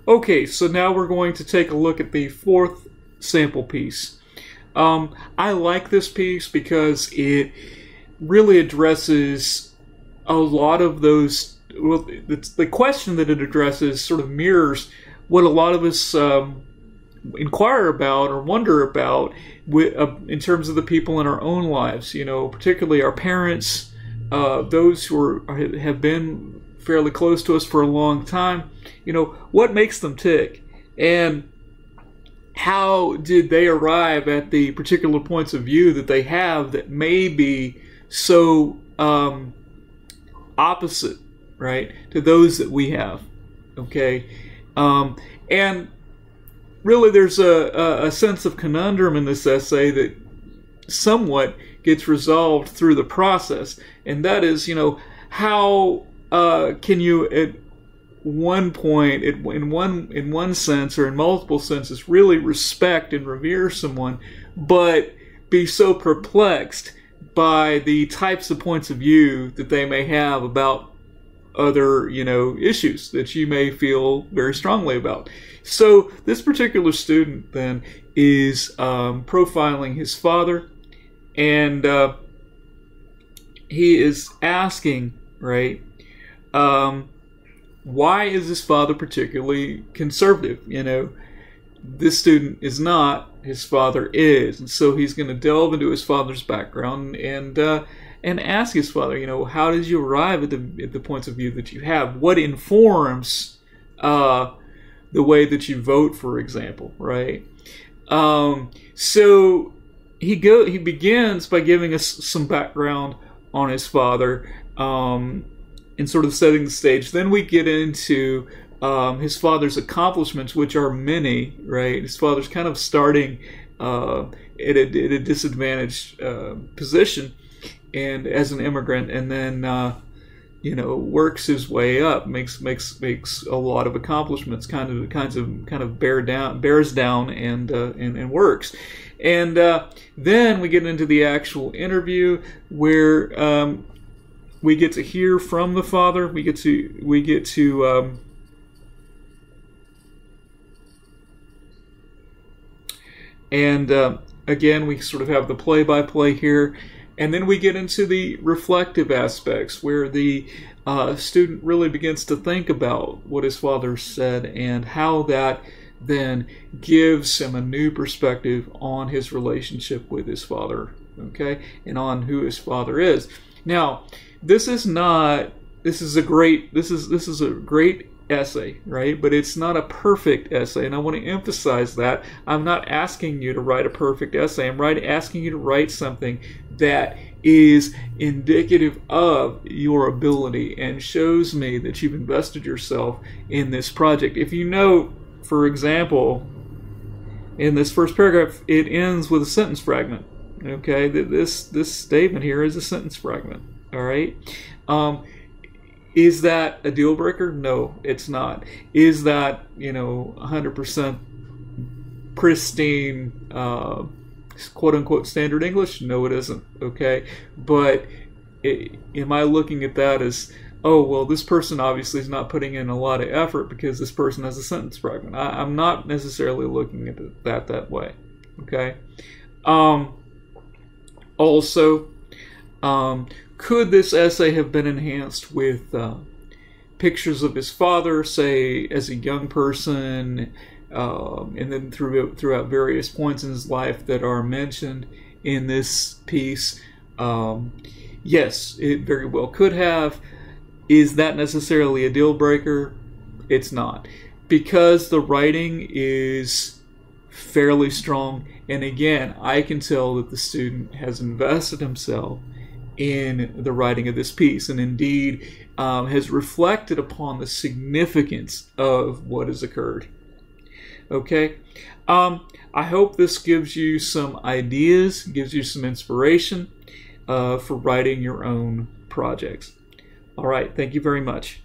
Okay, so now we're going to take a look at the fourth sample piece. I like this piece because it really addresses a lot of those. Well, the question that it addresses sort of mirrors what a lot of us inquire about or wonder about in terms of the people in our own lives. You know, particularly our parents, those who have been fairly close to us for a long time. You know, what makes them tick, and how did they arrive at the particular points of view that they have that may be so opposite, right, to those that we have. Okay, and really there's a sense of conundrum in this essay that somewhat gets resolved through the process, and that is, you know, how can you at one point, in one sense or in multiple senses, really respect and revere someone, but be so perplexed by the types of points of view that they may have about other, you know, issues that you may feel very strongly about. So this particular student then is profiling his father, and he is asking, right, why is his father particularly conservative? You know, this student is not, his father is. And so he's going to delve into his father's background and ask his father, you know, how did you arrive at the points of view that you have? What informs the way that you vote, for example, right? So he begins by giving us some background on his father, and sort of setting the stage. Then we get into his father's accomplishments, which are many, right? His father's kind of starting at a disadvantaged position, and as an immigrant, and then you know, works his way up, makes a lot of accomplishments, kind of bears down and works. And then we get into the actual interview where we get to hear from the father. We get to again, we sort of have the play-by-play here, and then we get into the reflective aspects where the student really begins to think about what his father said and how that then gives him a new perspective on his relationship with his father, okay, and on who his father is. Now, this is a great essay, right? But it's not a perfect essay, and I want to emphasize that. I'm not asking you to write a perfect essay. I'm asking you to write something that is indicative of your ability and shows me that you've invested yourself in this project. If you note, for example, in this first paragraph, it ends with a sentence fragment. Okay, this statement here is a sentence fragment. All right. Is that a deal breaker? No, it's not. Is that, you know, 100% pristine, quote unquote standard English? No, it isn't. Okay, but am I looking at that as, oh, well, this person obviously is not putting in a lot of effort because this person has a sentence fragment? I'm not necessarily looking at that way. Okay. Also, could this essay have been enhanced with pictures of his father, say, as a young person, and then throughout various points in his life that are mentioned in this piece? Yes, it very well could have. Is that necessarily a deal breaker? It's not, because the writing is fairly strong, and again, I can tell that the student has invested himself in the writing of this piece, and indeed has reflected upon the significance of what has occurred. Okay, I hope this gives you some ideas, gives you some inspiration for writing your own projects. All right, thank you very much.